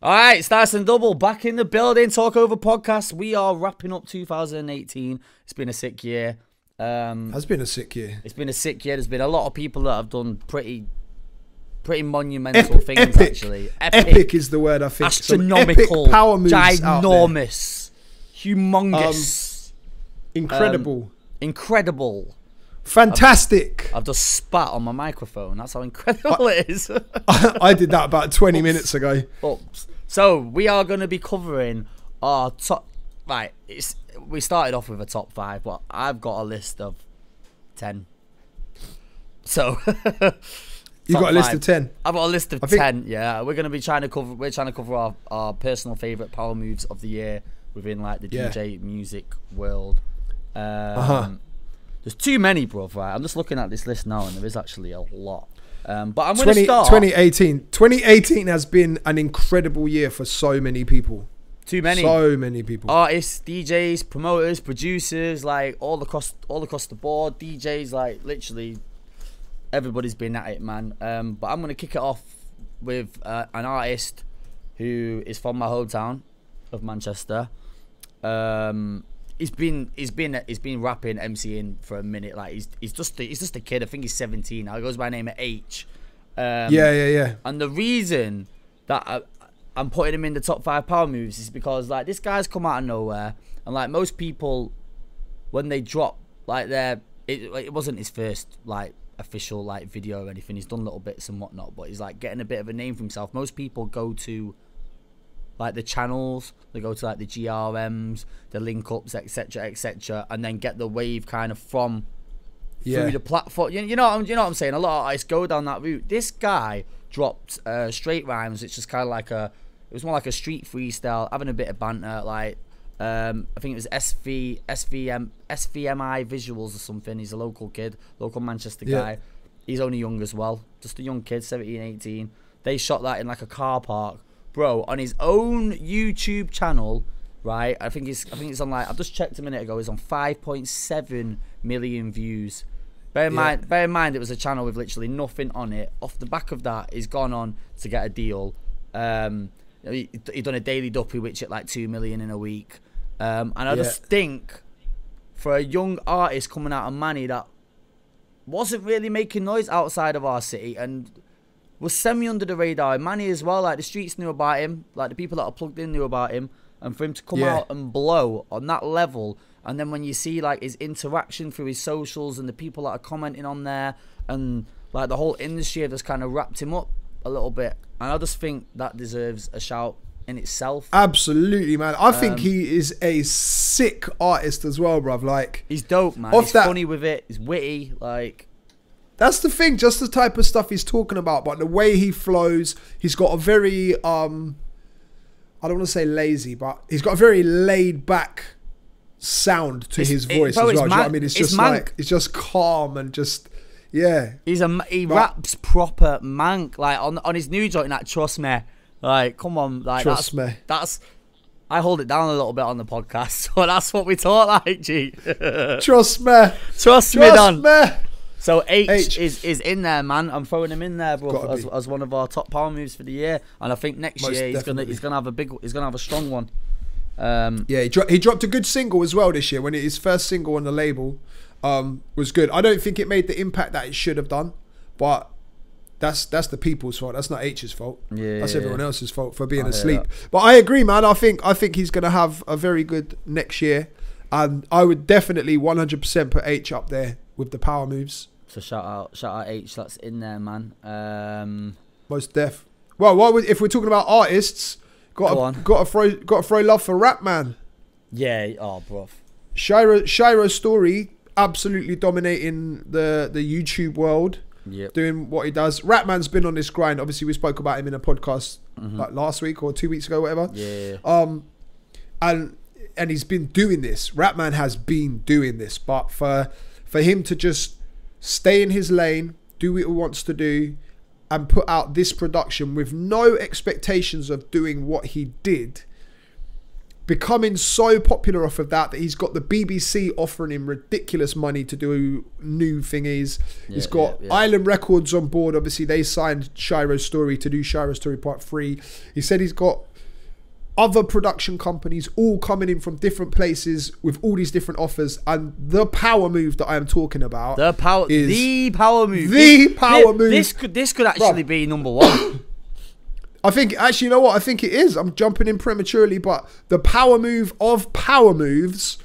All right, Stars and Double back in the building. Talkover podcast. We are wrapping up 2018. It's been a sick year. Has been a sick year. It's been a sick year. There's been a lot of people that have done pretty monumental things. Epic. Actually, Epic is the word, I think. Astronomical, epic power moves ginormous, humongous, incredible, fantastic. I've just spat on my microphone. That's how incredible it is. I did that about 20 minutes ago. Oops. So we are going to be covering our top. Right, we started off with a top 5, but I've got a list of 10. So you got a list of 10. I've got a list of 10. Yeah, we're going to be trying to cover. We're trying to cover our personal favorite power moves of the year within like the DJ music world. There's too many, bro. Right, I'm just looking at this list now, and there is actually a lot. But I'm going to start. 2018 has been an incredible year for so many people. Too many. So many people. Artists, DJs, promoters, producers, like all across the board. DJs, like literally everybody's been at it, man. But I'm gonna kick it off with an artist who is from my hometown of Manchester. He's been rapping, MCing for a minute. Like he's just a kid. I think he's 17 now. He goes by the name of H. Yeah. And the reason that I'm putting him in the top 5 power moves is because like this guy's come out of nowhere, and like most people when they drop like it wasn't his first like official like video or anything. He's done little bits and whatnot, but he's like getting a bit of a name for himself. Most people go to like the channels, they go to like the GRMs, the link ups, etc., and then get the wave kind of from through the platform. You know what I'm saying? A lot of artists go down that route. This guy dropped straight rhymes. It's just kind of like it was more like a street freestyle, having a bit of banter. Like I think it was SVMI Visuals or something. He's a local kid, local Manchester guy. He's only young as well, just a young kid, 17, 18. They shot that in like a car park, bro, on his own YouTube channel. Right, I think it's on like, I've just checked a minute ago. It's on 5.7 million views. Bear in mind, it was a channel with literally nothing on it. Off the back of that, he's gone on to get a deal. He done a daily duppy, which at like 2 million in a week. And I just think for a young artist coming out of Manny that wasn't really making noise outside of our city and was semi under the radar. Manny as well, like the streets knew about him, like the people that are plugged in knew about him, and for him to come out and blow on that level. And then when you see like his interaction through his socials and the people that are commenting on there, and like the whole industry have just kind of wrapped him up a little bit, and I just think that deserves a shout in itself. Absolutely, man. I think he is a sick artist as well, bruv. Like he's dope, man. He's funny with it. He's witty. Like that's the thing. Just the type of stuff he's talking about, but the way he flows, he's got a very I don't want to say lazy, but he's got a very laid back sound to his voice as well. Do you know what I mean? It's just like, it's just calm and just, he raps proper mank, like on his new joint, that Trust Me. Like, come on, like Trust Me. That's I hold it down a little bit on the podcast, so that's what we talk like, G. Trust me, Don. Me. So H is in there, man. I'm throwing him in there, bro, as one of our top power moves for the year, and I think next year he's gonna have a strong one. He dropped a good single as well this year. When his first single on the label was good. I don't think it made the impact that it should have done, but that's the people's fault. That's not H's fault. That's everyone else's fault for being asleep. But I agree, man. I think he's gonna have a very good next year, and I would definitely 100% put H up there with the power moves. So shout out H. That's in there, man. Most def. Well, if we're talking about artists? Got to throw love for Rap Man. Yeah, bro. Shiro Story absolutely dominating the YouTube world. Yep. Doing what he does. Rap Man's been on this grind. Obviously, we spoke about him in a podcast like last week or 2 weeks ago, whatever. Yeah. And he's been doing this. Rap Man has been doing this, but for him to just stay in his lane, do what he wants to do, and put out this production with no expectations of doing what he did, becoming so popular off of that he's got the BBC offering him ridiculous money to do new thingies. He's got Island Records on board. Obviously, they signed Shiro Story to do Shiro Story Part 3. He said he's got other production companies all coming in from different places with all these different offers, and the power move that I am talking about, the power move, this could actually be number one. I think, actually, you know what? I think it is. I'm jumping in prematurely, but the power move of power moves,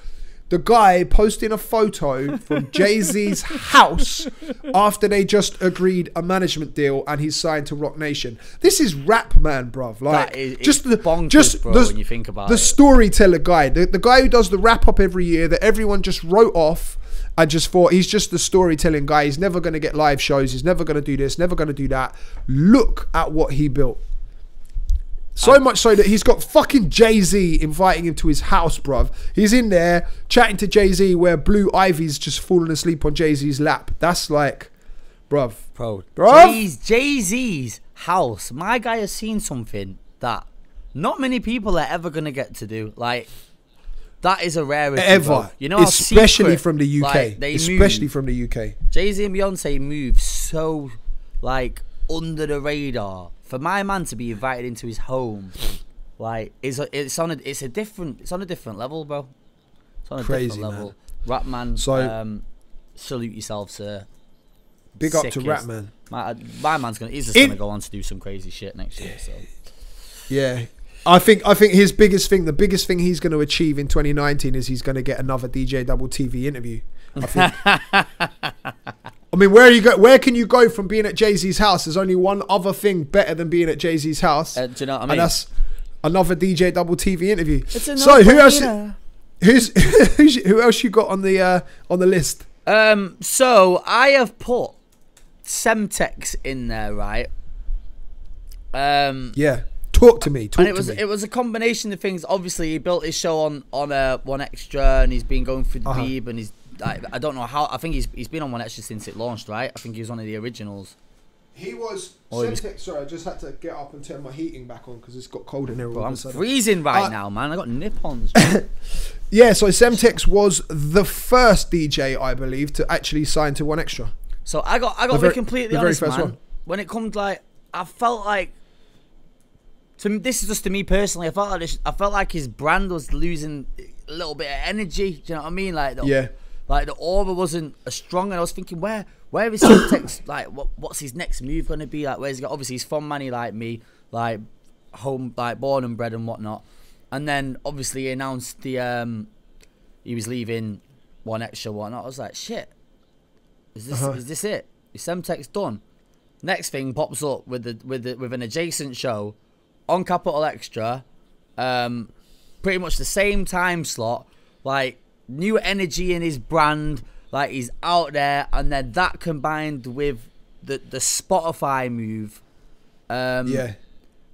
the guy posting a photo from Jay-Z's house after they just agreed a management deal and he's signed to Rock Nation. This is rap, man, bruv. Like, that is, just the bonkers, bro, when you think about the storyteller guy, the guy who does the wrap up every year that everyone just wrote off and just thought he's just the storytelling guy. He's never going to get live shows. He's never going to do this, never going to do that. Look at what he built. So much so that he's got fucking Jay-Z inviting him to his house, bruv. He's in there chatting to Jay-Z where Blue Ivy's just falling asleep on Jay-Z's lap. That's like, bruv. Bro. Bruv? Jay-Z's house. My guy has seen something that not many people are ever going to get to do. Like, that is a rarity. Ever. Bro. You know, especially from the UK. Like, especially from the UK. Jay-Z and Beyonce move so, like, under the radar. For my man to be invited into his home, like, it's on a different level, bro. It's on a Crazy, different level. Man. Rap man, so salute yourself, sir. Big up to Rap Man. My man's he's just gonna go on to do some crazy shit next year. So yeah, I think the biggest thing he's going to achieve in 2019 is he's going to get another DJDUBLTV interview. I think. I mean, where can you go from being at Jay-Z's house? There's only one other thing better than being at Jay-Z's house. Do you know what I mean? And that's another DJDUBLTV interview. So who else you got on the list? So I have put Semtex in there, right? Yeah. Talk to me. It was a combination of things. Obviously, he built his show on One Extra, and he's been going through the Beeb, and he's I don't know how. I think he's been on One Extra since it launched, right? I think he was one of the originals. He was. Sorry, I just had to get up and turn my heating back on because it's got cold in here. Bro, I'm freezing right now, man. I got nip-ons. Yeah, so Semtex was the first DJ, I believe, to actually sign to One Extra. So I got to be completely honest, man. When it comes, like, I felt like, this is just to me personally, I felt like his brand was losing a little bit of energy. Do you know what I mean? Like, like the aura wasn't as strong, and I was thinking, where is Semtex? Like, what's his next move gonna be? Like, where's he got? Obviously, he's from Manny like me, like home, like born and bred and whatnot. And then obviously he announced the he was leaving One Extra whatnot. I was like, shit, is this it? Is Semtex done? Next thing pops up with an adjacent show on Capital Extra, pretty much the same time slot, like new energy in his brand, like he's out there, and then that combined with the Spotify move,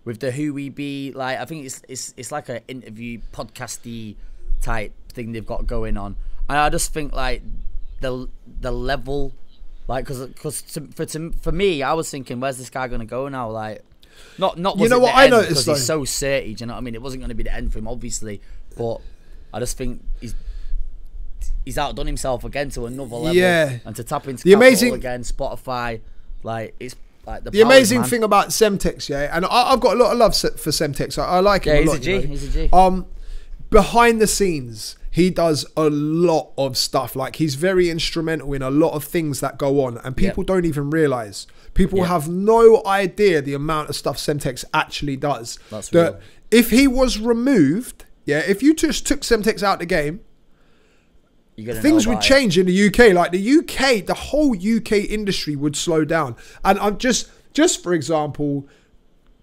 with the Who We Be, like I think it's like an interview podcasty type thing they've got going on, and I just think like the level, like because for me, I was thinking, where's this guy gonna go now? Like, not you know what I noticed, because he's so certy. Do you know what I mean? It wasn't going to be the end for him, obviously, but I just think he's outdone himself again to another level. Yeah, and to tap into the amazing again, Spotify, like it's like the amazing thing about Semtex, yeah. And I've got a lot of love for Semtex. I like him a lot. He's a G. Behind the scenes, he does a lot of stuff. Like, he's very instrumental in a lot of things that go on, and people don't even realize. People have no idea the amount of stuff Semtex actually does. That's real. If he was removed, if you just took Semtex out of the game, things would change in the UK. Like the whole UK industry would slow down. And I'm just for example,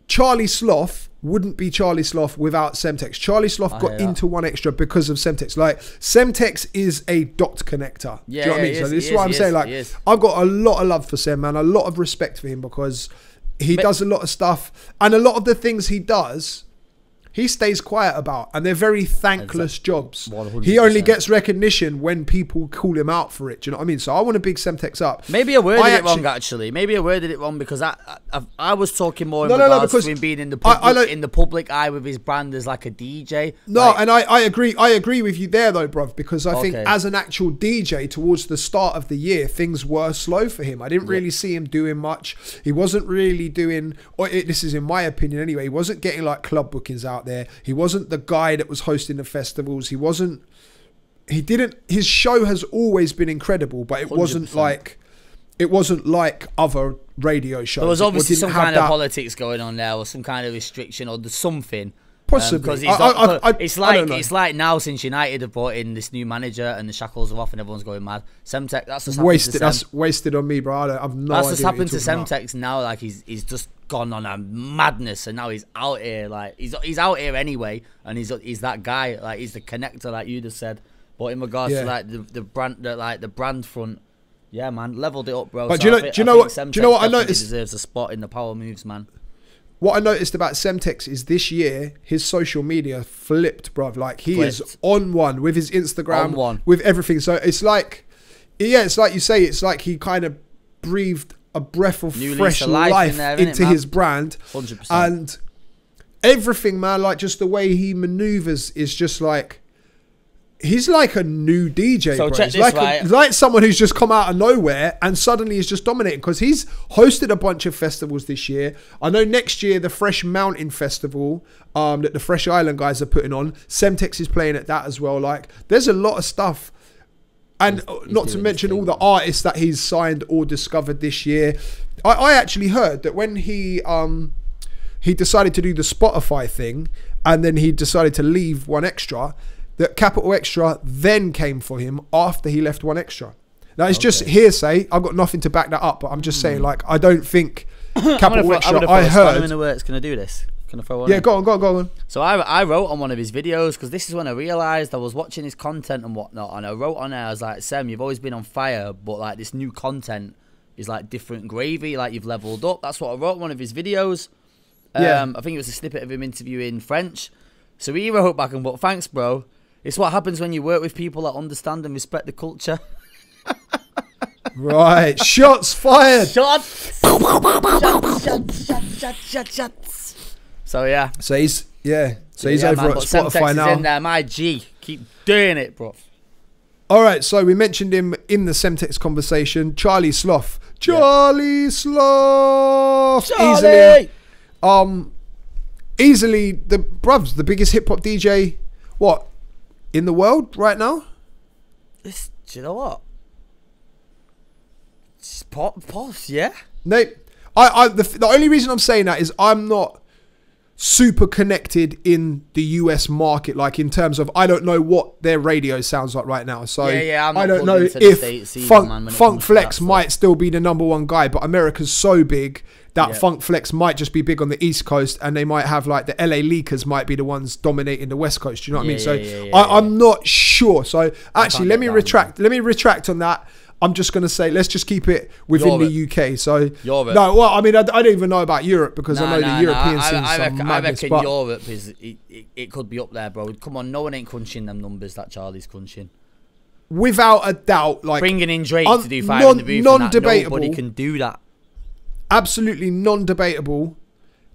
Charlie Sloth wouldn't be Charlie Sloth without Semtex. Charlie Sloth got into One Extra because of Semtex. Like, Semtex is a dot connector. Do you know what I mean? So this is what I'm saying. Like, I've got a lot of love for Sem, man. A lot of respect for him because he does a lot of stuff, and a lot of the things he does, he stays quiet about, and they're very thankless jobs. 100%. He only gets recognition when people call him out for it. Do you know what I mean? So I want to big Semtex up. Maybe I worded it wrong, actually. Maybe I worded it wrong because I was talking more in regards to him being in the public eye with his brand as like a DJ. No, like, and I agree with you there though, bruv, because I think as an actual DJ towards the start of the year, things were slow for him. I didn't really see him doing much. He wasn't really doing, this is in my opinion anyway, he wasn't getting like club bookings out there. He wasn't the guy that was hosting the festivals. His show has always been incredible, but it 100%. wasn't like other radio shows. There was obviously some kind of politics going on there, or some kind of restriction, or there's something. Possibly. It's like now, since United have brought in this new manager and the shackles are off and everyone's going mad. Semtex, that's just wasted. That's wasted on me, bro. I've no idea. That's just happened to Semtex now. Like he's just gone on a madness, and now he's out here. Like he's out here anyway, and he's that guy. Like he's the connector, like you just said. But in regards to like the brand front, yeah, man, leveled it up, bro. But so do you know what I noticed? Deserves a spot in the Power Moves, man. What I noticed about Semtex is this year his social media flipped, bruv. Like he is on one with his Instagram, with everything. So it's like, yeah, it's like you say, it's like he kind of breathed a breath of fresh life into his brand. 100%. And everything, man, like just the way he maneuvers is just like, he's like a new DJ, so bro. check He's this, like someone who's just come out of nowhere and suddenly is just dominating, because he's hosted a bunch of festivals this year. I know next year the Fresh Mountain Festival that the Fresh Island guys are putting on, Semtex is playing at that as well. Like there's a lot of stuff. And he's not to mention all the artists that he's signed or discovered this year. I actually heard that when he decided to do the Spotify thing and then he decided to leave One Extra, that Capital Extra then came for him after he left One Extra. Now it's just hearsay. I've got nothing to back that up, but I'm just saying, like, I don't think Capital Extra. I heard. In the works, can I do this? Can I throw one? Yeah, go on. So I wrote on one of his videos, because this is when I realised I was watching his content and whatnot, and I wrote on there, I was like, Sem, you've always been on fire, but like this new content is like different gravy, like you've leveled up. That's what I wrote in one of his videos. I think it was a snippet of him interviewing French. So he wrote back and put, thanks, bro. It's what happens when you work with people that understand and respect the culture. Right. Shots fired. Shots. So yeah. So he's over at Spotify now. In there, my G. Keep doing it, bro. All right. So we mentioned him in the Semtex conversation. Charlie Sloth. Sloth. Charlie. Easily the biggest hip hop DJ. What? In the world right now? Do you know what? Pause, yeah. No, the only reason I'm saying that is I'm not super connected in the US market, like in terms of I don't know what their radio sounds like right now. So I'm I don't know if Funk Flex might still be the #1 guy, but America's so big that Funk Flex might just be big on the East Coast, and they might have like the LA Leakers might be the ones dominating the West Coast. Do you know what I mean? So I'm not sure. So actually, let me retract on that. I'm just going to say, let's just keep it within the UK. So Europe. No, well, I mean, I don't even know about Europe, because I know the European scene's some madness. I reckon Europe is it could be up there, bro. Come on, no one ain't crunching them numbers that Charlie's crunching. Without a doubt, like bringing in Drake to do Fire in the Booth, non-debatable. Nobody can do that. Absolutely non-debatable.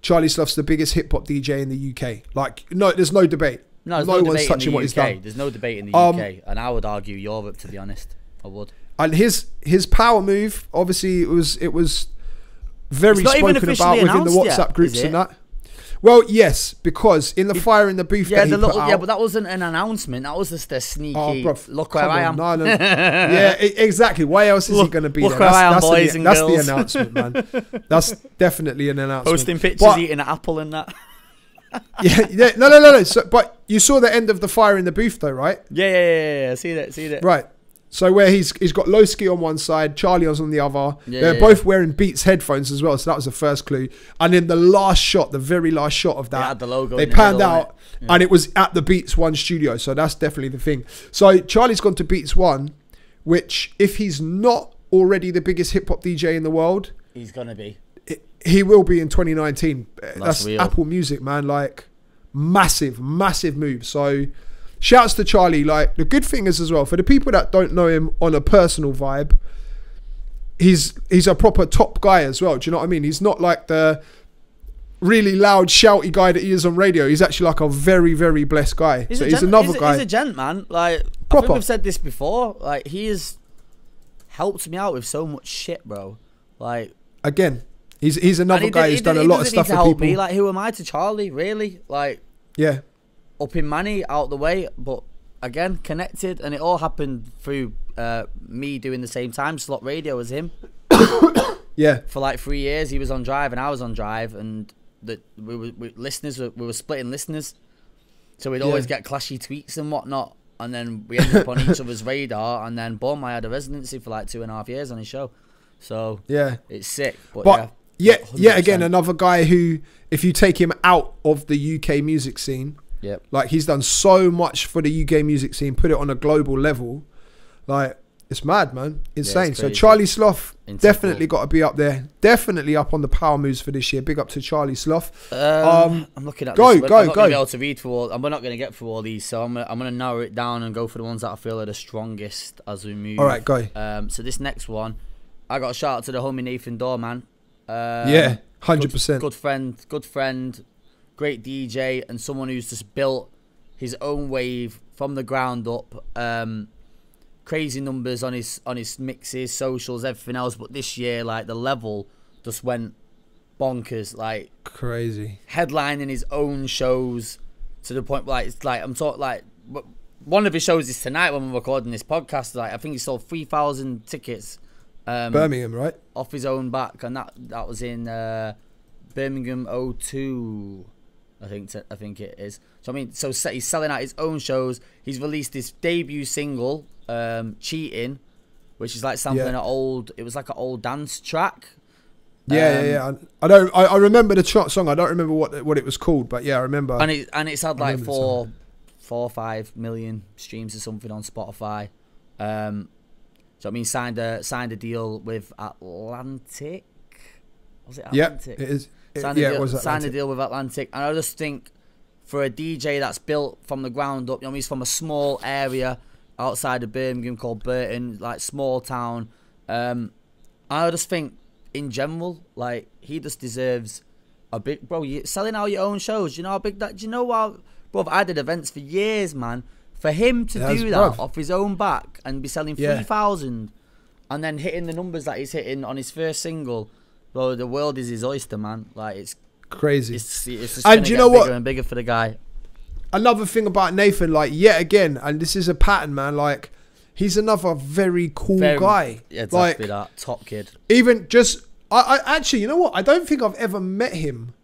Charlie Sloth's the biggest hip hop DJ in the UK. Like, no, there's no debate. No one's touching what he's done. There's no debate in the UK, and I would argue Europe, to be honest. I would. And his power move, obviously, it was very spoken about within the WhatsApp groups and that. Well, yes, because in the Fire in the Booth that he put out, but that wasn't an announcement. That was just a sneaky. Look where I am. No. Yeah, exactly. Why else is he going to be there? That's the announcement, man. That's definitely an announcement. Posting pictures eating an apple and that. No. So, but you saw the end of the Fire in the Booth, though, right? Yeah. See that. Right. So where he's got Lowski on one side, Charlie on the other. They're both wearing Beats headphones as well, so that was the first clue. And in the very last shot of that, the logo they panned out, and it was at the Beats One studio. So that's definitely the thing. So Charlie's gone to Beats One, which if he's not already the biggest hip hop DJ in the world, he's gonna be. He will be in 2019. That's real. Apple Music, man. Like massive move. So. Shouts to Charlie. Like, the good thing is as well, for the people that don't know him on a personal vibe, he's a proper top guy as well. Do you know what I mean? He's not like the really loud, shouty guy that he is on radio. He's actually like a very, very blessed guy. He's another guy. He's a gent, man. Like, proper. I think we've said this before. Like, he has helped me out with so much shit, bro. Like, again, he's another guy who's done a lot of stuff for people. Like, who am I to Charlie? Really? Like. Yeah. up in money, out the way, but again, connected, and it all happened through me doing the same time slot radio as him. Yeah. For like 3 years, he was on Drive and I was on Drive, and we were splitting listeners, so we'd always get clashy tweets and whatnot, and then we ended up on each other's radar, and then boom, I had a residency for like 2.5 years on his show. So yeah, it's sick. But again, another guy who, if you take him out of the UK music scene, like he's done so much for the UK music scene, put it on a global level, like it's mad, man, insane. Yeah, so Charlie Sloth definitely got to be up there, definitely up on the power moves for this year. Big up to Charlie Sloth. I'm looking at this. I'm not going to be able to read through all, and we're not going to get through all these, so I'm going to narrow it down and go for the ones that I feel are the strongest as we move. All right, go. So this next one, I got a shout out to the homie Nathan Dorr, man. Yeah, 100%. Good friend, great DJ, and someone who's just built his own wave from the ground up. Crazy numbers on his mixes, socials, everything else. But this year, like, the level just went bonkers. Like, crazy. Headlining his own shows to the point where, like, it's like, I'm talking like, one of his shows is tonight when we're recording this podcast. Like, I think he sold 3,000 tickets. Birmingham, right? Off his own back, and that was in Birmingham 02, I think it is. So I mean, so he's selling out his own shows. He's released his debut single, "Cheating," which is like sampling an old. It was like an old dance track. Yeah. I remember the song. I don't remember what it was called, but yeah, I remember. And it's had like 4 or 5 million streams or something on Spotify. So I mean, signed a deal with Atlantic. Was it Atlantic? Yeah, it is. Signed a deal with Atlantic, and I just think for a DJ that's built from the ground up, you know, he's from a small area outside of Birmingham called Burton, like small town. I just think in general, like, he just deserves a big, bro. You're selling out your own shows. You know how big that? Do you know what, bro? I did events for years, man. For him to do that off his own back and be selling 3,000 and then hitting the numbers that he's hitting on his first single, bro, the world is his oyster, man. Like, it's crazy. It's just and you know what? Bigger and bigger for the guy. Another thing about Nathan, like, yet again, and this is a pattern, man. Like, he's another very cool guy. Yeah, exactly, like, that top kid. Even just, I actually, you know what? I don't think I've ever met him.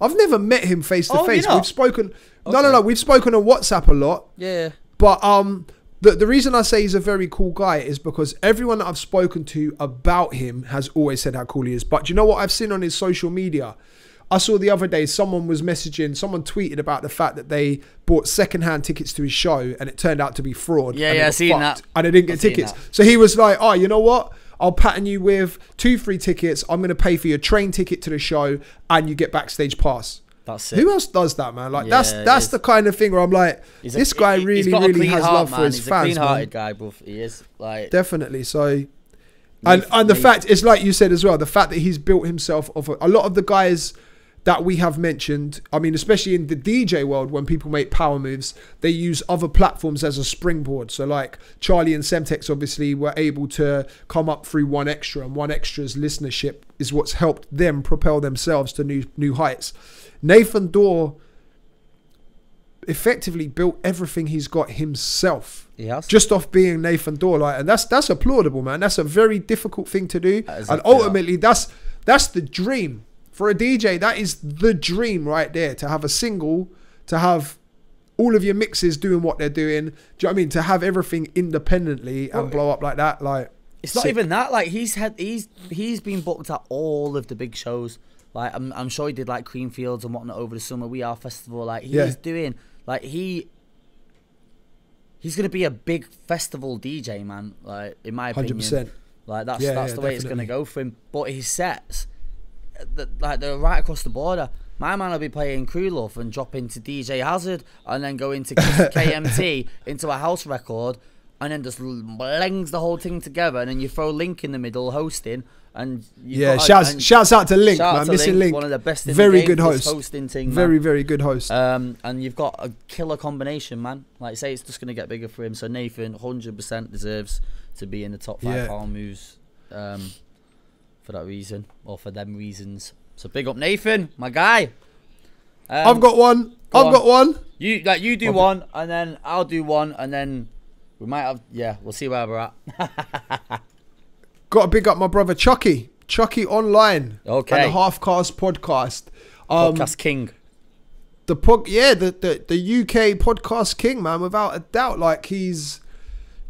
I've never met him face to face. We've spoken. Okay. No. We've spoken on WhatsApp a lot. Yeah. But the reason I say he's a very cool guy is because everyone that I've spoken to about him has always said how cool he is. But you know what I've seen on his social media? I saw the other day someone tweeted about the fact that they bought secondhand tickets to his show and it turned out to be fraud. Yeah, I've seen that. And they didn't get tickets. So he was like, oh, you know what? I'll pattern you with 2 free tickets. I'm going to pay for your train ticket to the show and you get backstage pass. That's it. Who else does that, man? Like, that's the kind of thing where I'm like, this guy really has love for his fans. He's a clean-hearted guy, bro. He is, like, definitely. So, and the fact, it's like you said as well, the fact that he's built himself off a lot of the guys that we have mentioned. I mean, especially in the DJ world, when people make power moves, they use other platforms as a springboard. So like Charlie and Semtex obviously were able to come up through One Extra, and One Extra's listenership is what's helped them propel themselves to new heights. Nathan Dorr effectively built everything he's got himself. Yes. Just off being Nathan Dorr, like, and that's applaudable, man. That's a very difficult thing to do, and ultimately that's the dream for a DJ. That is the dream right there, to have a single, to have all of your mixes doing what they're doing. Do you know what I mean? To have everything independently and blow up like that, like, it's sick. Not even that. Like, he's been booked at all of the big shows. Like, I'm sure he did like Creamfields and whatnot over the summer. We Are Festival. Like, he's doing, like, he's gonna be a big festival DJ, man. Like, in my opinion, 100%. Like, that's the way it's gonna go for him. But his sets, like, they're right across the border. My man will be playing Crew Love and drop into DJ Hazard and then go into KMT into a house record and then just blends the whole thing together, and then you throw Link in the middle hosting. And shouts out to Link, man. Missing Link, one of the best in very the game, good host, hosting thing, very good host. And you've got a killer combination, man. Like I say, it's just gonna get bigger for him. So Nathan 100% deserves to be in the top 5 power moves, for that reason, or for them reasons. So big up Nathan, my guy. I've got one. I've got one. You do one, and then I'll do one, and then we might have. Yeah, we'll see where we're at. Got to big up my brother Chucky. Chucky Online. Okay. And the Half Cast Podcast. Podcast king. The UK podcast king, man, without a doubt. Like, he's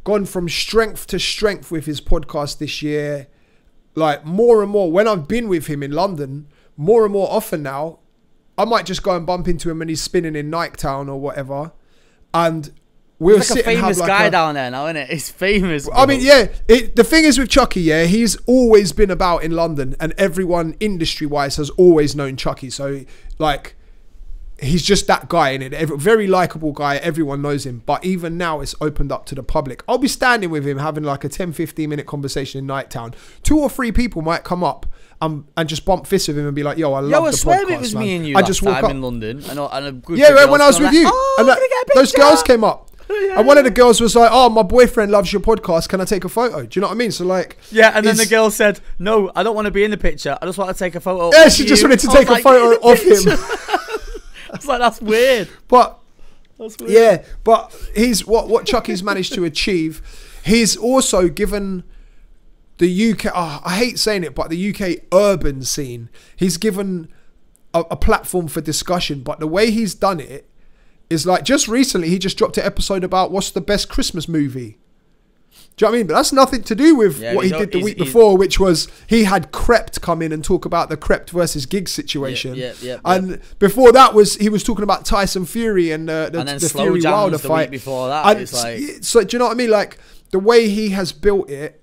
gone from strength to strength with his podcast this year. Like, more and more, when I've been with him in London, more and more often now, I might just go and bump into him when he's spinning in Niketown or whatever, and we'll sit and have like a famous guy down there now, isn't it? He's famous. Bro. I mean, yeah. The thing is with Chucky, yeah, he's always been about in London, and everyone industry-wise has always known Chucky. So, like, he's just that guy, in it. Very likable guy. Everyone knows him. But even now, it's opened up to the public. I'll be standing with him having like a 10-15 minute conversation in Niketown. 2 or 3 people might come up and just bump fists with him and be like, "Yo, I love the podcast." I swear it was man. me and you I last just time walk in London. And a group yeah, of when I was with like, you, oh, and those girls came up. Yeah. And one of the girls was like, "Oh, my boyfriend loves your podcast. Can I take a photo?" Do you know what I mean? So like, yeah. And then the girl said, "No, I don't want to be in the picture. I just want to take a photo." Yeah, she just wanted to take a photo of him. I was like, that's weird. But that's weird. Yeah, but he's what Chucky's managed to achieve. He's also given the UK. Oh, I hate saying it, but the UK urban scene. He's given a platform for discussion. But the way he's done it is like, just recently he just dropped an episode about what's the best Christmas movie. Do you know what I mean? But that's nothing to do with what he did the week before, which was he had Crept come in and talk about the Crept versus Gig situation. And before that he was talking about Tyson Fury and the Fury Wilder fight. Before that, and it's like, so do you know what I mean? Like, the way he has built it,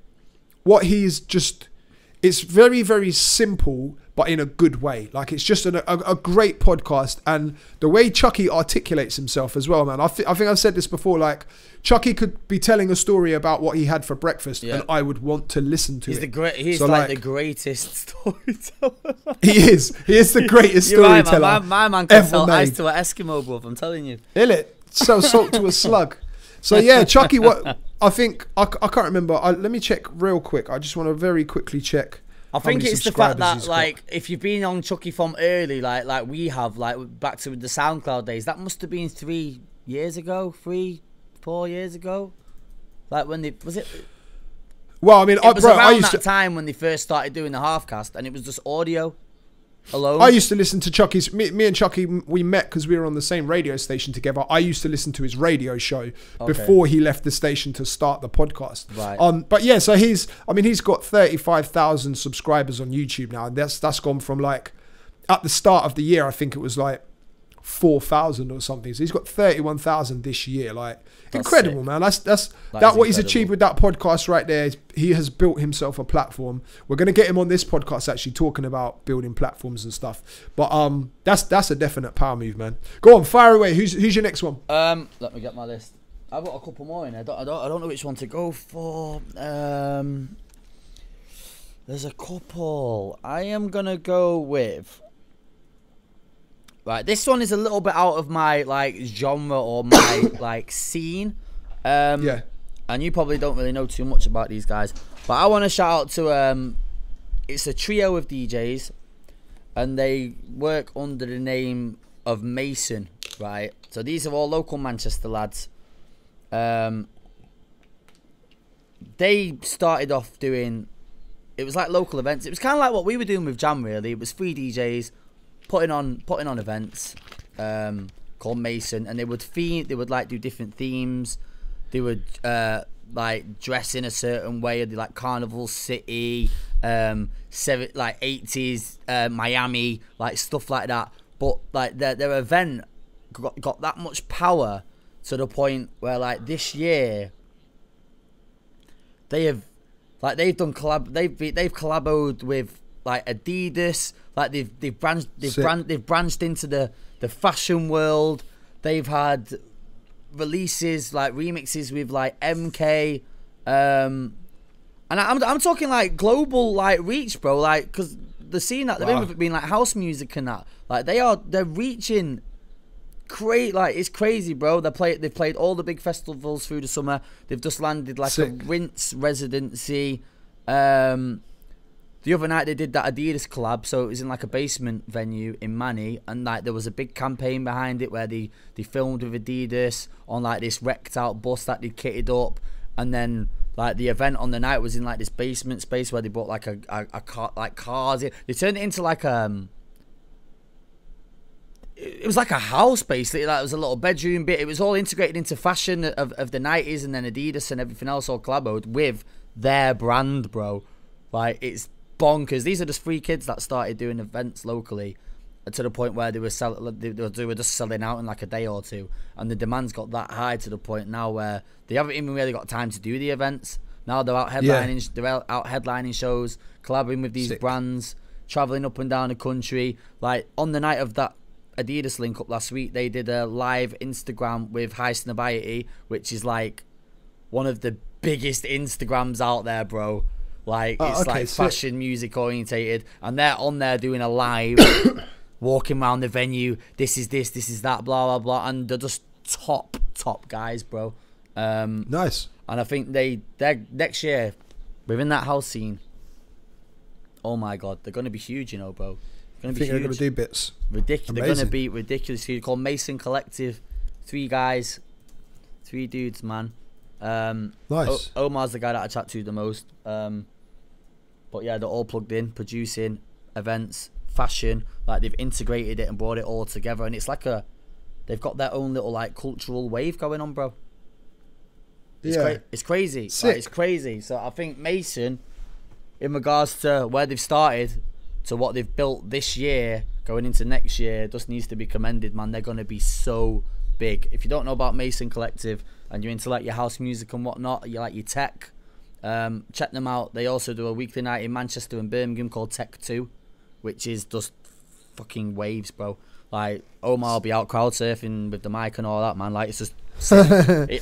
it's very, very simple, but in a good way. Like, it's just a great podcast, and the way Chucky articulates himself as well, man. I think I've said this before. Like, Chucky could be telling a story about what he had for breakfast, and I would want to listen to it. He's so like the greatest storyteller. He is the greatest storyteller. Right, my man can sell ice to an Eskimo, bro. I'm telling you. Isn't it? Sell salt to a slug. So yeah, Chucky. What I think I can't remember. Let me check real quick. I just want to very quickly check. I think it's the fact that, like, if you've been on Chucky from early, like we have, like back to the SoundCloud days, that must have been 3 years ago, 4 years ago. Like, when was it? Well, I mean, it was around that time when they first started doing the half-cast, and it was just audio alone. I used to listen to Chucky's. Me and Chucky, we met because we were on the same radio station together. I used to listen to his radio show before he left the station to start the podcast. Right. But yeah, so he's got 35,000 subscribers on YouTube now, and that's gone from, like, at the start of the year, I think it was like 4,000 or something. So he's got 31,000 this year. Like, that's incredible, sick. Man. That's what he's achieved with that podcast right there. He has built himself a platform. We're gonna get him on this podcast actually talking about building platforms and stuff. But that's a definite power move, man. Go on, fire away. Who's your next one? Let me get my list. I've got a couple more in there. I don't know which one to go for. There's a couple. I am gonna go with. Right, this one is a little bit out of my, like, genre or my like scene. Yeah. And you probably don't really know too much about these guys, but I want to shout out to it's a trio of DJs, and they work under the name of Mason. Right. So these are all local Manchester lads. They started off doing. It was like local events. It was kind of like what we were doing with Jam. Really, it was 3 DJs. Putting on events called Mason, and they would like do different themes. They would like dress in a certain way. They like Carnival City, like 80s Miami, like stuff like that. But like their event got that much power to the point where, like, this year they've done they've collaborated with, like, Adidas. Like, they've branched into the fashion world. They've had releases, like remixes with, like, MK, and I'm talking, like, global, like, reach, bro. Like, because the scene that they're in with it being, like, house music and that, like, they're reaching like, it's crazy, bro. They've played all the big festivals through the summer. They've just landed, like, a Rinse residency. the other night they did that Adidas collab, so it was in like a basement venue in Manny, and like there was a big campaign behind it where they filmed with Adidas on like this wrecked out bus that they kitted up, and then like the event on the night was in like this basement space where they brought like a car, like cars in. They turned it into like it was like a house basically. Like it was a little bedroom bit. It was all integrated into fashion of the 90s, and then Adidas and everything else all collaborated with their brand, bro. Like it's bonkers. These are just 3 kids that started doing events locally to the point where they were just selling out in like a day or two, and the demand's got that high to the point now where they haven't even really got time to do the events. Now they're out headlining, shows, collaborating with these brands, traveling up and down the country. Like on the night of that Adidas link up last week, they did a live Instagram with High Snobiety, which is like one of the biggest Instagrams out there, bro. Like it's like fashion, music orientated, and they're on there doing a live walking around the venue. This is that, blah blah blah, and they're just top guys, bro. Nice. And I think they're next year within that house scene. Oh my god, they're gonna be huge, you know, bro. They're gonna do bits. Ridiculous. They're gonna be ridiculous. They're called Mason Collective. 3 guys, 3 dudes, man. Nice. Omar's the guy that I chat to the most. But yeah, they're all plugged in, producing events, fashion. Like they've integrated it and brought it all together, and it's like they've got their own little like cultural wave going on, bro. It's crazy. Like, it's crazy. So I think Mason, in regards to where they've started to what they've built this year going into next year, just needs to be commended, man. They're gonna be so big. If you don't know about Mason Collective and you're into like your house music and whatnot, you like your tech, check them out. They also do a weekly night in Manchester and Birmingham called Tech 2, which is just fucking waves, bro. Like Omar will be out crowd surfing with the mic and all that, man. Like it's just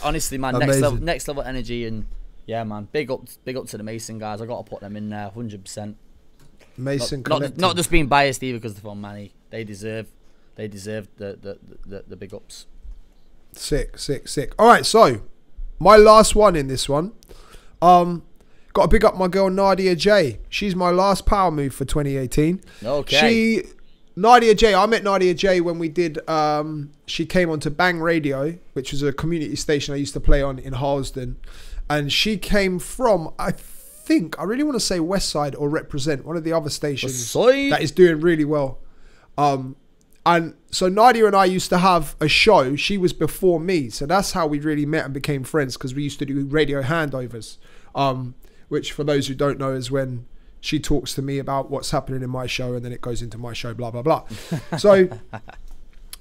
honestly, man, next level energy. And yeah, man, big up to the Mason guys. I gotta put them in there 100%. Mason not just being biased either because they're from Manny. They deserve the big ups. Sick. All right, so my last one in this one. Got to big up my girl Nadia J. She's my last power move for 2018. Okay. Nadia J. I met Nadia J when we did. She came onto Bang Radio, which was a community station I used to play on in Harlesden, and she came from I really want to say Westside or Represent, one of the other stations that is doing really well. And so Nadia and I used to have a show. She was before me, so that's how we really met and became friends, because we used to do radio handovers, which for those who don't know is when she talks to me about what's happening in my show and then it goes into my show, blah blah blah. So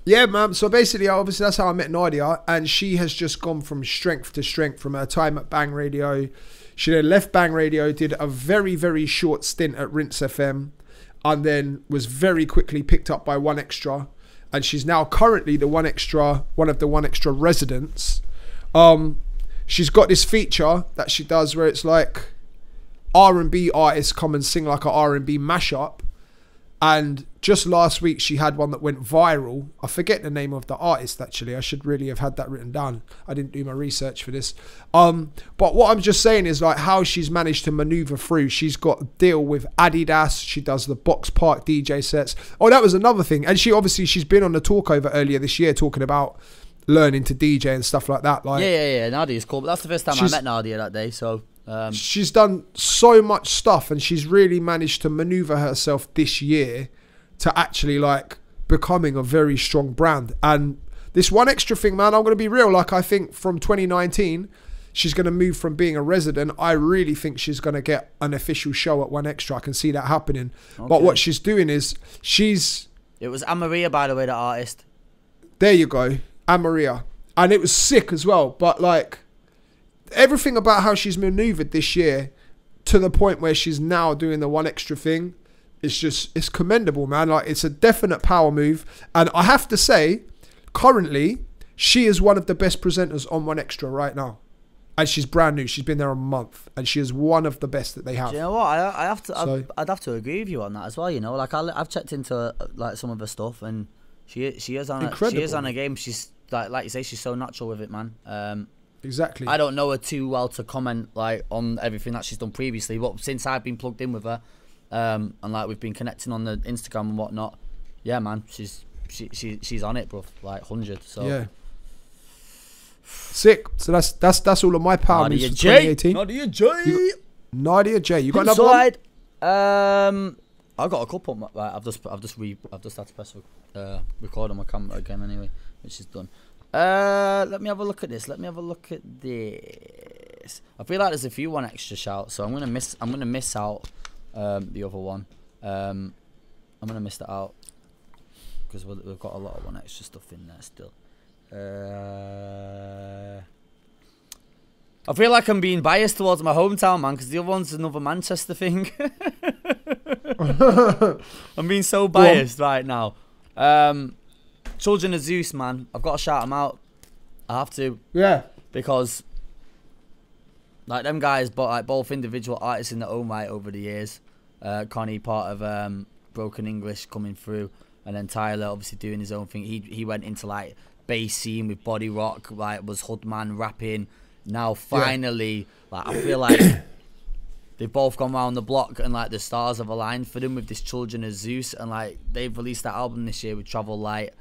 yeah, man. So basically, obviously that's how I met Nadia, and she has just gone from strength to strength from her time at Bang Radio. She then left Bang Radio, did a very, very short stint at Rinse FM, and then was very quickly picked up by One Extra, and she's now currently one of the One Extra residents. She's got this feature that she does where it's like R&B artists come and sing like a R&B mashup, and just last week she had one that went viral. I forget the name of the artist, actually. I should really have had that written down. I didn't do my research for this. But what I'm just saying is like how she's managed to maneuver through. She's got a deal with Adidas. She does the Box Park DJ sets. Oh, that was another thing. And she's been on the Talkover earlier this year talking about learning to DJ and stuff like that. Like, yeah. Nadia's cool. But that's the first time I met Nadia that day. So she's done so much stuff, and she's really managed to maneuver herself this year to actually like becoming a very strong brand. And this One Extra thing, man, I'm going to be real. Like, I think from 2019, she's going to move from being a resident. I really think she's going to get an official show at One Extra. I can see that happening. Okay. But what she's doing is it was Amaria, by the way, the artist. There you go. Amaria. And it was sick as well. But like everything about how she's maneuvered this year to the point where she's now doing the One Extra thing, it's commendable, man. Like, it's a definite power move. And I have to say, currently, she is one of the best presenters on One Extra right now. And she's brand new. She's been there a month, and she is one of the best that they have. Do you know what? I'd have to agree with you on that as well. You know, like I've checked into like some of her stuff, and she is on a game. She's like you say, she's so natural with it, man. Exactly. I don't know her too well to comment like on everything that she's done previously, but since I've been plugged in with her, and like we've been connecting on the Instagram and whatnot. Yeah, man, she's on it, bro. Like 100. So yeah, sick. So that's all of my power moves for 2018. Nadia J. Nadia J. You got another one? I got a couple. Like, I've just had to press record on my camera again anyway, which is done. Let me have a look at this. I feel like there's a few one extra shouts, so I'm gonna miss out the other one. I'm gonna miss that out because we've got a lot of one extra stuff in there still. I feel like I'm being biased towards my hometown, man, because the other one's another Manchester thing. I'm being so biased right now. Children of Zeus, man. I've got to shout them out. I have to. Yeah. Because, like, them guys, but like both individual artists in their own right over the years. Connie, part of Broken English, coming through, and then Tyler, obviously doing his own thing. He went into like bass scene with body rock, like was Hoodman rapping. Now finally, like I feel like they've both gone round the block and like the stars have aligned for them with this Children of Zeus, and like they've released that album this year with Travel Light,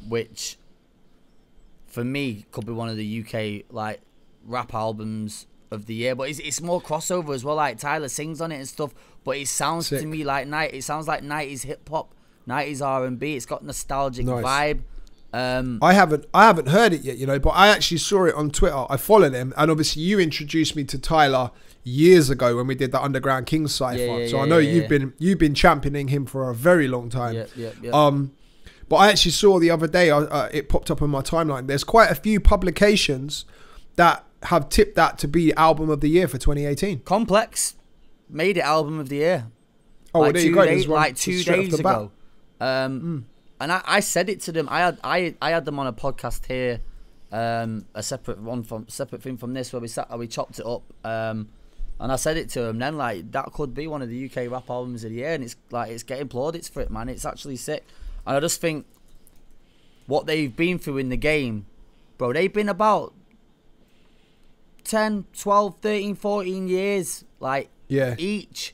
which for me could be one of the UK like rap albums of the year. But it's more crossover as well. Like Tyler sings on it and stuff, but it sounds to me like it sounds like 90s hip hop, 90s R&B. It's got nostalgic vibe. I haven't heard it yet, you know, but I actually saw it on Twitter. I follow them, and obviously you introduced me to Tyler years ago when we did the Underground King cypher. So I know you've been championing him for a very long time. But I actually saw the other day, it popped up on my timeline. There's quite a few publications that have tipped that to be album of the year for 2018. Complex made it album of the year. Oh, like well, there you go. Like 2 days ago. And I said it to them. I had them on a podcast here, a separate thing from this where we chopped it up. And I said it to them. Then like that could be one of the UK rap albums of the year, and it's like it's getting plaudits for it, man. It's actually sick. And I just think what they've been through in the game, bro. They've been about 10, 12, 13, 14 years, like each.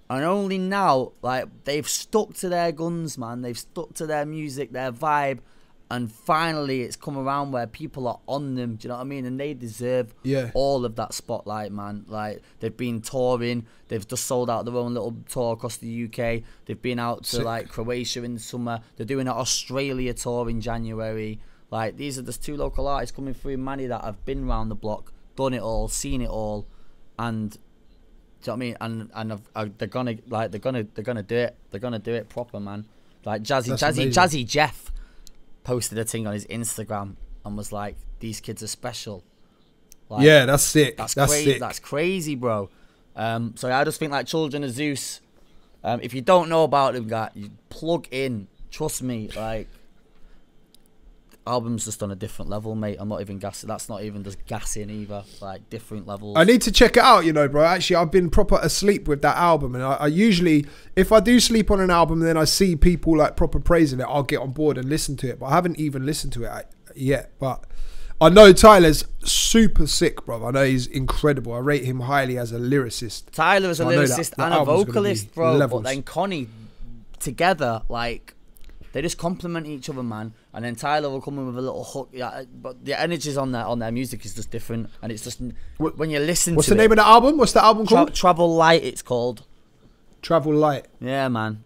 And only now, like, they've stuck to their guns, man. They've stuck to their music, their vibe. And finally, it's come around where people are on them. Do you know what I mean? And they deserve all of that spotlight, man. Like, they've been touring. They've just sold out their own little tour across the UK. They've been out to, like, Croatia in the summer. They're doing an Australia tour in January. Like, these are just two local artists coming through in Manny that have been around the block, done it all, seen it all. And... do you know what I mean? And they're gonna do it. They're gonna do it proper, man. Like Jazzy Jeff posted a thing on his Instagram and was like, "These kids are special." Like, yeah, that's sick. That's crazy. Sick. That's crazy, bro. So I just think like Children of Zeus. If you don't know about them, guys, you plug in. Trust me, like. Album's just on a different level, mate. I'm not even gassing. That's not even just gassing either. Like different levels. I need to check it out, you know, bro. Actually, I've been proper asleep with that album, and I usually, if I do sleep on an album, and then I see people like proper praising it, I'll get on board and listen to it. But I haven't even listened to it yet. But I know Tyler's super sick, bro. I know he's incredible. I rate him highly as a lyricist. Tyler is a lyricist and a vocalist, bro. Levels. But then Connie together, like. They just compliment each other, man. And then Tyler will come in with a little hook. Yeah, but the energies on their music is just different, and it's just when you listen. What's the name of the album? What's the album called? Travel Light. It's called. Travel Light. Yeah, man.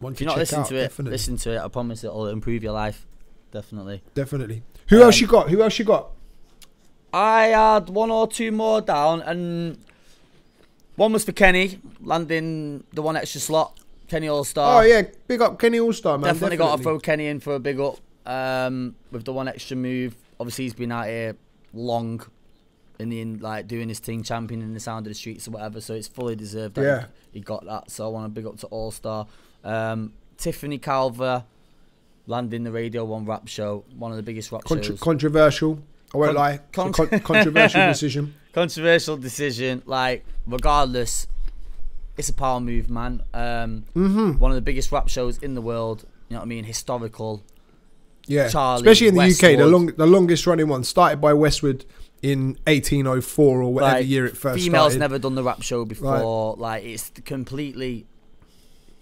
If you're not listening to it, listen to it. I promise it'll improve your life. Definitely. Definitely. Who else you got? Who else you got? I had one or two more down, and one was for Kenny landing the one extra slot. Kenny All-Star. Oh, yeah. Big up Kenny All-Star, man. Definitely got to throw Kenny in for a big up with the one extra move. Obviously, he's been out here long like doing his thing, championing the sound of the streets or whatever, so it's fully deserved that he got that. So I want to big up to All-Star. Tiffany Calver landing the Radio 1 rap show, one of the biggest rap shows. Controversial. I won't lie. Controversial decision. Controversial decision. Like, regardless... it's a power move, man. One of the biggest rap shows in the world. You know what I mean? Historical. Yeah. Charlie, especially in the Westwood. UK, the longest running one, started by Westwood in 1804 or whatever like, year it first females started. never done the rap show before. Like it's completely,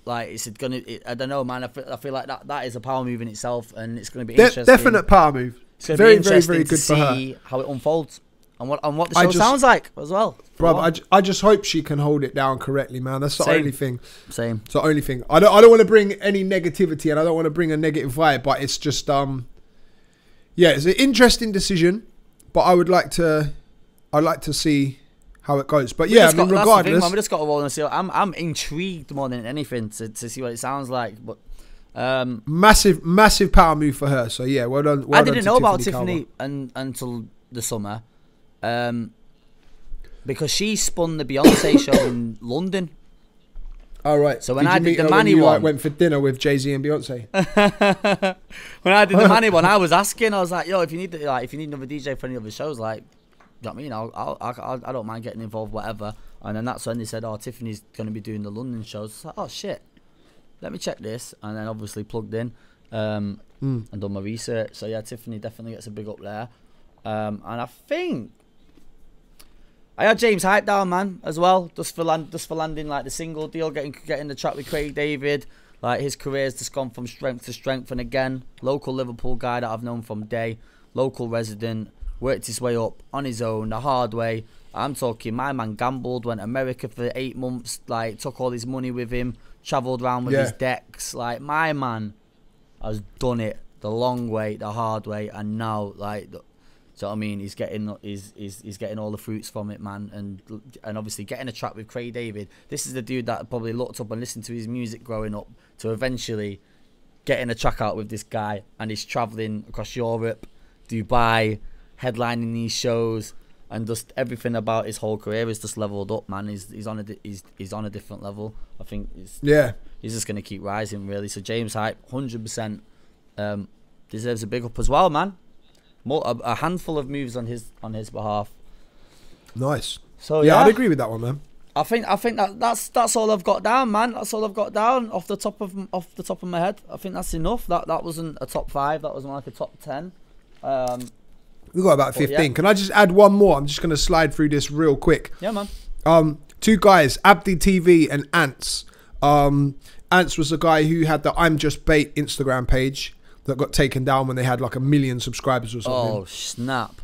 like it's gonna. I don't know, man. I feel like that is a power move in itself, and it's gonna be interesting. Definite power move. It's gonna Very, be interesting very, very to good for her. see how it unfolds and what the show sounds like as well. Bro, I just hope she can hold it down correctly, man. That's the only thing. Same. It's the only thing. I don't want to bring any negativity, and I don't want to bring a negative vibe, but it's just yeah, it's an interesting decision, but I'd like to see how it goes. But yeah, I mean, regardless, we just got to roll and see. I'm intrigued more than anything to see what it sounds like. But massive power move for her. So yeah, well done. I didn't know about Tiffany until the summer, because she spun the Beyonce show in London. All right. So when I did the Manny one, like, went for dinner with Jay-Z and Beyonce. When I did the Manny one, I was asking. I was like, "Yo, if you need another DJ for any other shows, like, you know what I mean? I don't mind getting involved, whatever." And then that's when they said, "Oh, Tiffany's going to be doing the London shows." It's like, "Oh shit, let me check this." And then obviously plugged in and done my research. So yeah, Tiffany definitely gets a big up there. And I think I had James Hype down, man, as well, just for landing like the single deal, getting the track with Craig David. Like his career's just gone from strength to strength, and again, local Liverpool guy that I've known from day, local resident, worked his way up on his own, the hard way. I'm talking, my man gambled, went to America for 8 months, like took all his money with him, travelled around with his decks. Like my man has done it the long way, the hard way, and now like. So I mean, he's getting all the fruits from it, man, and obviously getting a track with Craig David. This is the dude that probably looked up and listened to his music growing up to eventually getting a track out with this guy, and he's traveling across Europe, Dubai, headlining these shows, and just everything about his whole career is just leveled up, man. He's on a different level. I think he's just gonna keep rising, really. So James Hype, 100% deserves a big up as well, man. A handful of moves on his behalf. Nice. So yeah, I'd agree with that one, man. I think that's all I've got down, man. That's all I've got down off the top of my head. I think that's enough. That wasn't a top 5. That was more like a top 10. We got about 15. Yeah. Can I just add one more? I'm just gonna slide through this real quick. Yeah, man. 2 guys, Abdi TV and Ants. Ants was the guy who had the I'm Just Bait Instagram page that got taken down when they had like 1 million subscribers or something. Oh, snap.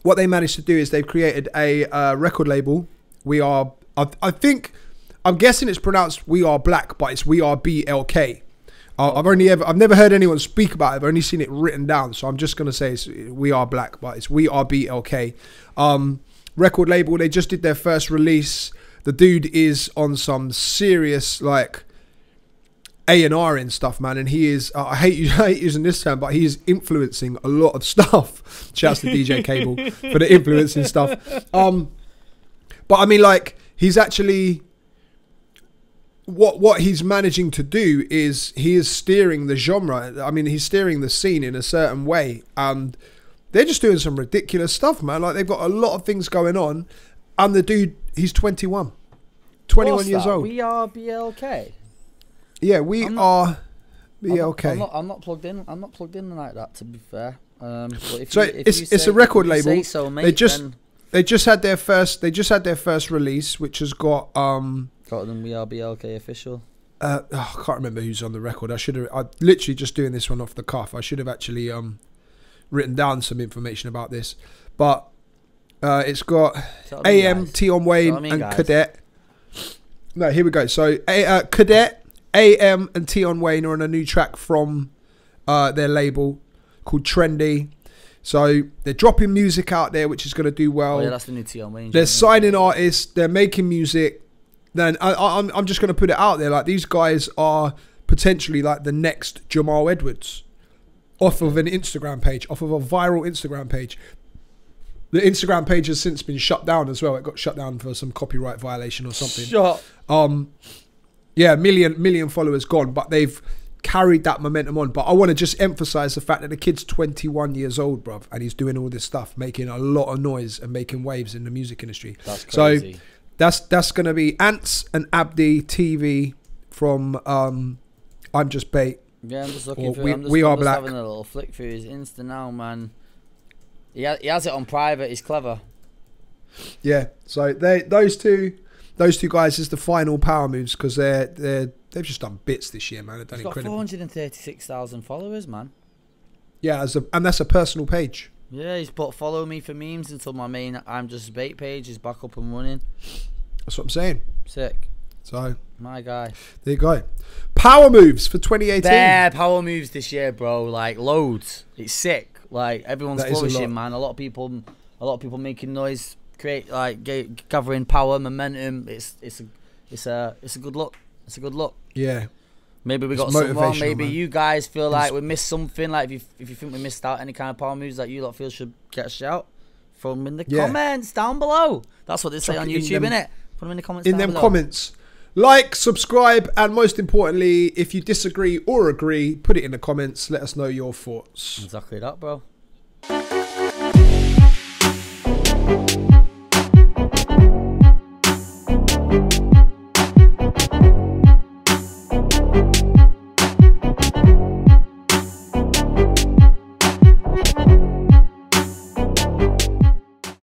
What they managed to do is they've created a record label. I'm guessing it's pronounced We Are Black, but it's We Are BLK. I've never heard anyone speak about it. I've only seen it written down, so I'm just gonna say it's We Are Black, but it's We Are BLK. Record label. They just did their first release. The dude is on some serious like A&R and stuff, man, and he is I hate using this term, but he is influencing a lot of stuff. Shouts to DJ Cable for the influencing stuff. But I mean, like, he's actually what he's managing to do is he is steering the genre. I mean, he's steering the scene in a certain way, and they're just doing some ridiculous stuff, man. Like, they've got a lot of things going on, and the dude, he's 21 years old. We Are BLK. Yeah, We Are BLK. I'm not plugged in. I'm not plugged in like that, to be fair. But it's a record label. So, mate, they just had their first release, which has got got them We Are BLK official. I can't remember who's on the record. I'm literally just doing this one off the cuff. I should have actually written down some information about this, but it's got AM, Tion Wayne, and guys. Cadet. No, here we go. So Cadet, AM, and Tion Wayne are on a new track from their label called Trendy. So they're dropping music out there, which is going to do well. Oh yeah, that's the new Tion Wayne. They're signing artists. They're making music. Then I'm just going to put it out there. Like, these guys are potentially like the next Jamal Edwards off of an Instagram page, off of a viral Instagram page. The Instagram page has since been shut down as well. It got shut down for some copyright violation or something. Yeah, million followers gone, but they've carried that momentum on. But I want to just emphasize the fact that the kid's 21 years old, bruv, and he's doing all this stuff, making a lot of noise and making waves in the music industry. That's crazy. So that's going to be Ants and Abdi TV from I'm Just Bait. Yeah, I'm just looking for We Are Black. Having a little flick through his Insta now, man. He has it on private. He's clever. Yeah. So those two guys is the final power moves because they've just done bits this year, man. They've done He's got incredible. 436,000 followers, man. Yeah, and that's a personal page. Yeah, he's put follow me for memes until my main I'm Just Bait page is back up and running. That's what I'm saying. Sick. So my guy. There you go. Power moves for 2018. Bare power moves this year, bro. Like loads. It's sick. Like everyone's That is a flourishing, man. A lot of people making noise, gathering power, momentum. It's a good look. It's a good look. Yeah. Maybe we got something wrong. Maybe you guys feel like we missed something. Like if you think we missed out any kind of power moves that you lot feel should get a shout, throw them in the comments down below. That's what they say on YouTube, innit? Put them in the comments down below. Comments. Like, subscribe, and most importantly, if you disagree or agree, put it in the comments. Let us know your thoughts. Exactly that, bro.